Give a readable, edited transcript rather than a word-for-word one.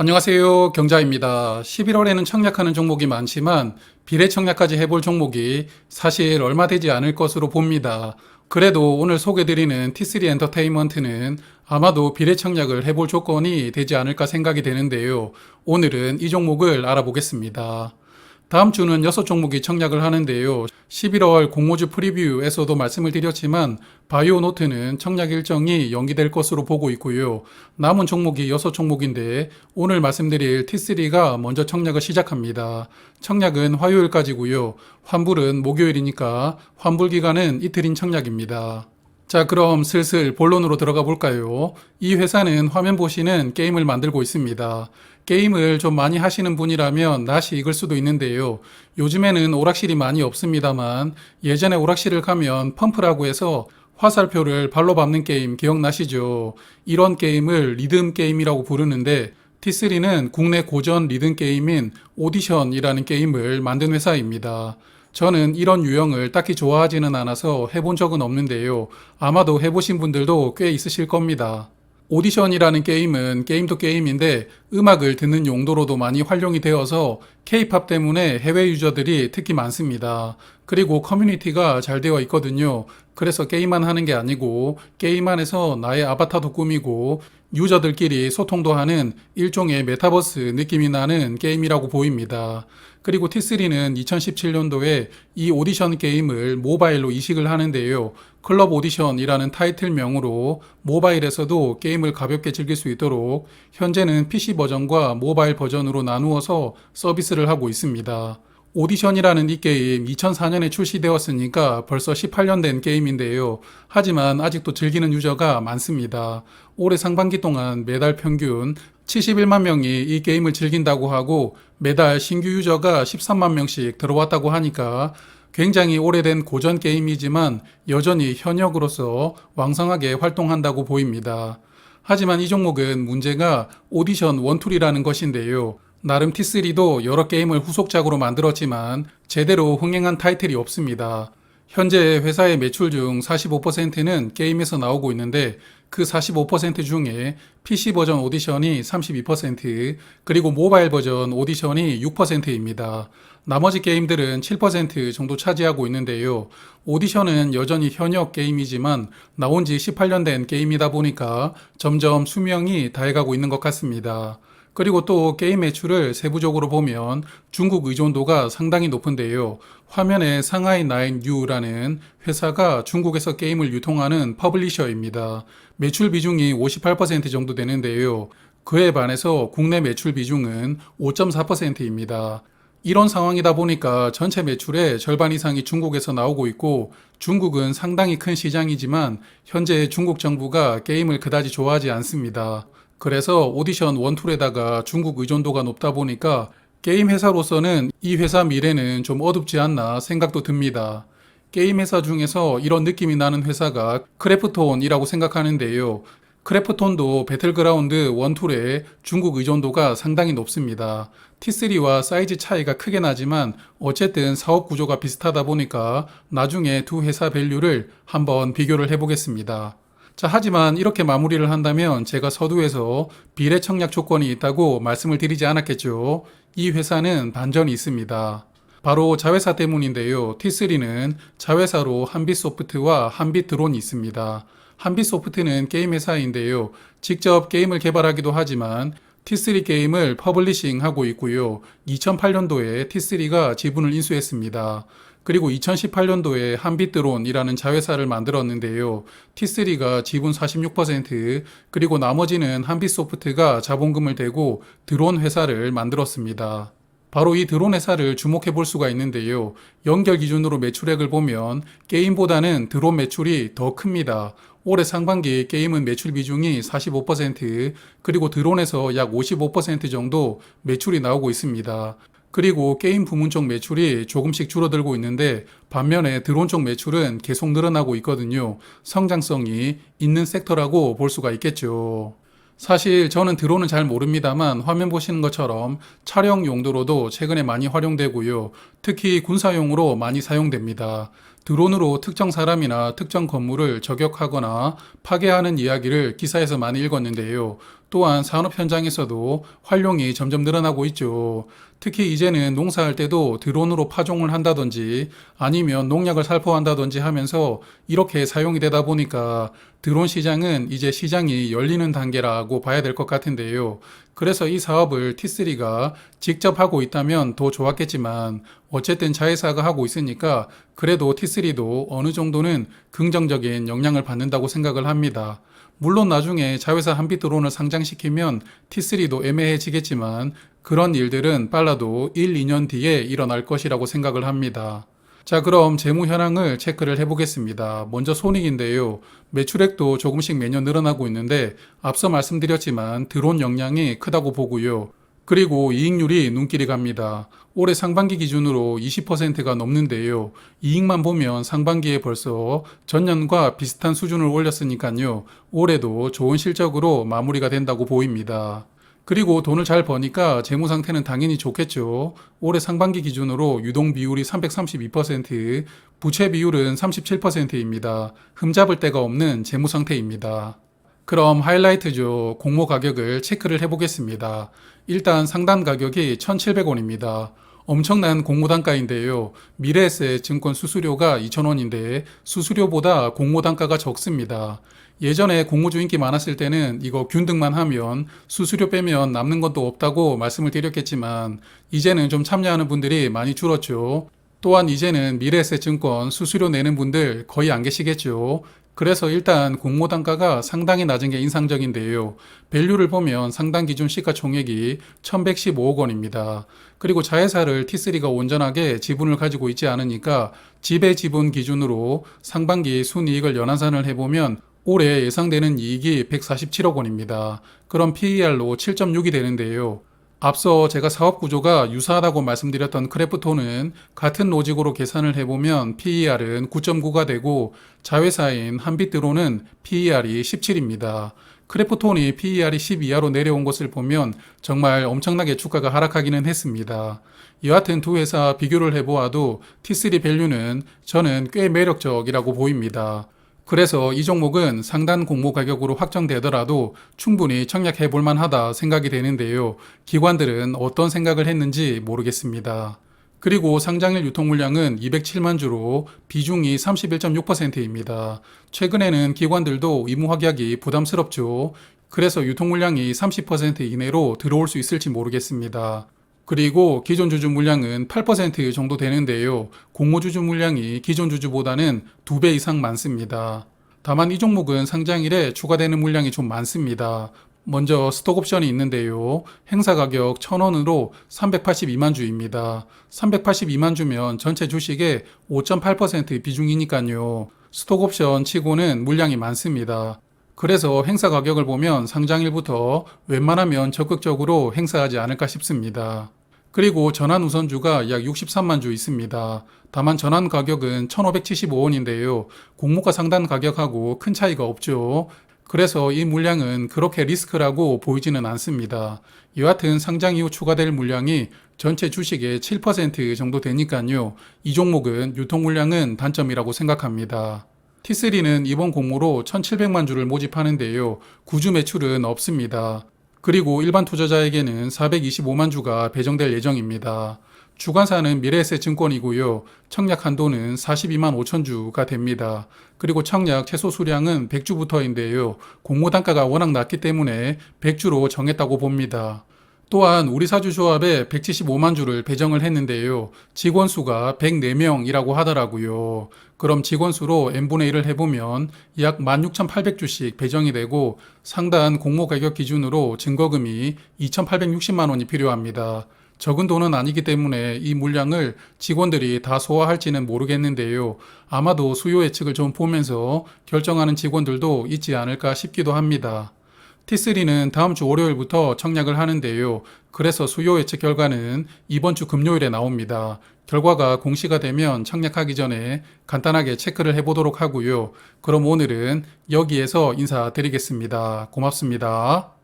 안녕하세요. 경자입니다. 11월에는 청약하는 종목이 많지만 비례 청약까지 해볼 종목이 사실 얼마 되지 않을 것으로 봅니다. 그래도 오늘 소개드리는 T3 엔터테인먼트는 아마도 비례 청약을 해볼 조건이 되지 않을까 생각이 되는데요. 오늘은 이 종목을 알아보겠습니다. 다음 주는 6종목이 청약을 하는데요. 11월 공모주 프리뷰에서도 말씀을 드렸지만 바이오노트는 청약 일정이 연기될 것으로 보고 있고요. 남은 종목이 6종목인데 오늘 말씀드릴 T3가 먼저 청약을 시작합니다. 청약은 화요일까지고요. 환불은 목요일이니까 환불 기간은 이틀인 청약입니다. 자, 그럼 슬슬 본론으로 들어가 볼까요? 이 회사는 화면 보시는 게임을 만들고 있습니다. 게임을 좀 많이 하시는 분이라면 낯이 익을 수도 있는데요. 요즘에는 오락실이 많이 없습니다만 예전에 오락실을 가면 펌프라고 해서 화살표를 발로 밟는 게임 기억나시죠? 이런 게임을 리듬 게임이라고 부르는데 T3는 국내 고전 리듬 게임인 오디션이라는 게임을 만든 회사입니다. 저는 이런 유형을 딱히 좋아하지는 않아서 해본 적은 없는데요. 아마도 해보신 분들도 꽤 있으실 겁니다. 오디션이라는 게임은 게임도 게임인데 음악을 듣는 용도로도 많이 활용이 되어서 K-팝 때문에 해외 유저들이 특히 많습니다. 그리고 커뮤니티가 잘 되어 있거든요. 그래서 게임만 하는 게 아니고 게임 안에서 나의 아바타도 꾸미고 유저들끼리 소통도 하는 일종의 메타버스 느낌이 나는 게임이라고 보입니다. 그리고 T3는 2017년도에 이 오디션 게임을 모바일로 이식을 하는데요. 클럽 오디션이라는 타이틀명으로 모바일에서도 게임을 가볍게 즐길 수 있도록 현재는 PC 버전과 모바일 버전으로 나누어서 서비스를 하고 있습니다. 오디션이라는 이 게임 2004년에 출시되었으니까 벌써 18년 된 게임인데요. 하지만 아직도 즐기는 유저가 많습니다. 올해 상반기 동안 매달 평균 71만 명이 이 게임을 즐긴다고 하고 매달 신규 유저가 13만 명씩 들어왔다고 하니까 굉장히 오래된 고전 게임이지만 여전히 현역으로서 왕성하게 활동한다고 보입니다. 하지만 이 종목은 문제가 오디션 원툴이라는 것인데요. 나름 T3도 여러 게임을 후속작으로 만들었지만 제대로 흥행한 타이틀이 없습니다. 현재 회사의 매출 중 45%는 게임에서 나오고 있는데 그 45% 중에 PC 버전 오디션이 32%, 그리고 모바일 버전 오디션이 6%입니다. 나머지 게임들은 7% 정도 차지하고 있는데요. 오디션은 여전히 현역 게임이지만 나온 지 18년 된 게임이다 보니까 점점 수명이 다해가고 있는 것 같습니다. 그리고 또 게임 매출을 세부적으로 보면 중국 의존도가 상당히 높은데요. 화면에 상하이 9U라는 회사가 중국에서 게임을 유통하는 퍼블리셔입니다. 매출 비중이 58% 정도 되는데요. 그에 반해서 국내 매출 비중은 5.4%입니다. 이런 상황이다 보니까 전체 매출의 절반 이상이 중국에서 나오고 있고 중국은 상당히 큰 시장이지만 현재 중국 정부가 게임을 그다지 좋아하지 않습니다. 그래서 오디션 원툴에다가 중국 의존도가 높다 보니까 게임 회사로서는 이 회사 미래는 좀 어둡지 않나 생각도 듭니다. 게임 회사 중에서 이런 느낌이 나는 회사가 크래프톤이라고 생각하는데요. 크래프톤도 배틀그라운드 원툴의 중국 의존도가 상당히 높습니다. T3와 사이즈 차이가 크게 나지만 어쨌든 사업 구조가 비슷하다 보니까 나중에 두 회사 밸류를 한번 비교를 해보겠습니다. 자, 하지만 이렇게 마무리를 한다면 제가 서두에서 비례 청약 조건이 있다고 말씀을 드리지 않았겠죠. 이 회사는 반전이 있습니다. 바로 자회사 때문인데요. T3는 자회사로 한빛소프트와 한빛드론이 있습니다. 한빛소프트는 게임 회사인데요. 직접 게임을 개발하기도 하지만 T3 게임을 퍼블리싱하고 있고요. 2008년도에 T3가 지분을 인수했습니다. 그리고 2018년도에 한빛드론이라는 자회사를 만들었는데요. T3가 지분 46%, 그리고 나머지는 한빛소프트가 자본금을 대고 드론 회사를 만들었습니다. 바로 이 드론 회사를 주목해 볼 수가 있는데요. 연결 기준으로 매출액을 보면 게임보다는 드론 매출이 더 큽니다. 올해 상반기 게임은 매출 비중이 45%, 그리고 드론에서 약 55% 정도 매출이 나오고 있습니다. 그리고 게임 부문 쪽 매출이 조금씩 줄어들고 있는데 반면에 드론 쪽 매출은 계속 늘어나고 있거든요. 성장성이 있는 섹터라고 볼 수가 있겠죠. 사실 저는 드론은 잘 모릅니다만 화면 보시는 것처럼 촬영 용도로도 최근에 많이 활용되고요. 특히 군사용으로 많이 사용됩니다. 드론으로 특정 사람이나 특정 건물을 저격하거나 파괴하는 이야기를 기사에서 많이 읽었는데요. 또한 산업 현장에서도 활용이 점점 늘어나고 있죠. 특히 이제는 농사할 때도 드론으로 파종을 한다든지 아니면 농약을 살포한다든지 하면서 이렇게 사용이 되다 보니까 드론 시장은 이제 시장이 열리는 단계라고 봐야 될 것 같은데요. 그래서 이 사업을 T3가 직접 하고 있다면 더 좋았겠지만 어쨌든 자회사가 하고 있으니까 그래도 T3도 어느 정도는 긍정적인 영향을 받는다고 생각을 합니다. 물론 나중에 자회사 한빛 드론을 상장시키면 T3도 애매해지겠지만 그런 일들은 빨라도 1, 2년 뒤에 일어날 것이라고 생각을 합니다. 자, 그럼 재무 현황을 체크를 해보겠습니다. 먼저 손익인데요. 매출액도 조금씩 매년 늘어나고 있는데 앞서 말씀드렸지만 드론 영향이 크다고 보고요. 그리고 이익률이 눈길이 갑니다. 올해 상반기 기준으로 20%가 넘는데요. 이익만 보면 상반기에 벌써 전년과 비슷한 수준을 올렸으니까요. 올해도 좋은 실적으로 마무리가 된다고 보입니다. 그리고 돈을 잘 버니까 재무 상태는 당연히 좋겠죠. 올해 상반기 기준으로 유동 비율이 332%, 부채 비율은 37%입니다. 흠잡을 데가 없는 재무 상태입니다. 그럼 하이라이트죠. 공모 가격을 체크를 해보겠습니다. 일단 상단 가격이 1,700원입니다. 엄청난 공모 단가인데요. 미래에셋 증권 수수료가 2,000원인데 수수료보다 공모 단가가 적습니다. 예전에 공모주 인기 많았을 때는 이거 균등만 하면 수수료 빼면 남는 것도 없다고 말씀을 드렸겠지만 이제는 좀 참여하는 분들이 많이 줄었죠. 또한 이제는 미래에셋 증권 수수료 내는 분들 거의 안 계시겠죠. 그래서 일단 공모 단가가 상당히 낮은 게 인상적인데요. 밸류를 보면 상당 기준 시가총액이 1115억 원입니다. 그리고 자회사를 T3가 온전하게 지분을 가지고 있지 않으니까 지배 지분 기준으로 상반기 순이익을 연환산을 해보면 올해 예상되는 이익이 147억 원입니다. 그럼 PER로 7.6이 되는데요. 앞서 제가 사업 구조가 유사하다고 말씀드렸던 크래프톤은 같은 로직으로 계산을 해보면 PER은 9.9가 되고 자회사인 한빛드론은 PER이 17입니다. 크래프톤이 PER이 10 이하로 내려온 것을 보면 정말 엄청나게 주가가 하락하기는 했습니다. 여하튼 두 회사 비교를 해보아도 T3 밸류는 저는 꽤 매력적이라고 보입니다. 그래서 이 종목은 상단 공모 가격으로 확정되더라도 충분히 청약해 볼 만하다 생각이 되는데요. 기관들은 어떤 생각을 했는지 모르겠습니다. 그리고 상장일 유통 물량은 207만 주로 비중이 31.6%입니다. 최근에는 기관들도 의무 확약이 부담스럽죠. 그래서 유통 물량이 30% 이내로 들어올 수 있을지 모르겠습니다. 그리고 기존 주주 물량은 8% 정도 되는데요. 공모주주 물량이 기존 주주보다는 2배 이상 많습니다. 다만 이 종목은 상장일에 추가되는 물량이 좀 많습니다. 먼저 스톡옵션이 있는데요. 행사 가격 1,000원으로 382만 주입니다. 382만 주면 전체 주식의 5.8% 비중이니까요. 스톡옵션 치고는 물량이 많습니다. 그래서 행사 가격을 보면 상장일부터 웬만하면 적극적으로 행사하지 않을까 싶습니다. 그리고 전환 우선주가 약 63만 주 있습니다. 다만 전환 가격은 1,575원인데요. 공모가 상단 가격하고 큰 차이가 없죠. 그래서 이 물량은 그렇게 리스크라고 보이지는 않습니다. 여하튼 상장 이후 추가될 물량이 전체 주식의 7% 정도 되니까요. 이 종목은 유통 물량은 단점이라고 생각합니다. T3는 이번 공모로 1,700만 주를 모집하는데요. 구주 매출은 없습니다. 그리고 일반 투자자에게는 425만 주가 배정될 예정입니다. 주관사는 미래에셋 증권이고요. 청약 한도는 42만 5천 주가 됩니다. 그리고 청약 최소 수량은 100주부터인데요. 공모 단가가 워낙 낮기 때문에 100주로 정했다고 봅니다. 또한 우리 사주 조합에 175만 주를 배정을 했는데요. 직원 수가 104명이라고 하더라고요. 그럼 직원 수로 n분의 1을 해보면 약 16,800주씩 배정이 되고 상단 공모 가격 기준으로 증거금이 2,860만 원이 필요합니다. 적은 돈은 아니기 때문에 이 물량을 직원들이 다 소화할지는 모르겠는데요. 아마도 수요 예측을 좀 보면서 결정하는 직원들도 있지 않을까 싶기도 합니다. T3는 다음 주 월요일부터 청약을 하는데요. 그래서 수요 예측 결과는 이번 주 금요일에 나옵니다. 결과가 공시가 되면 청약하기 전에 간단하게 체크를 해보도록 하고요. 그럼 오늘은 여기에서 인사드리겠습니다. 고맙습니다.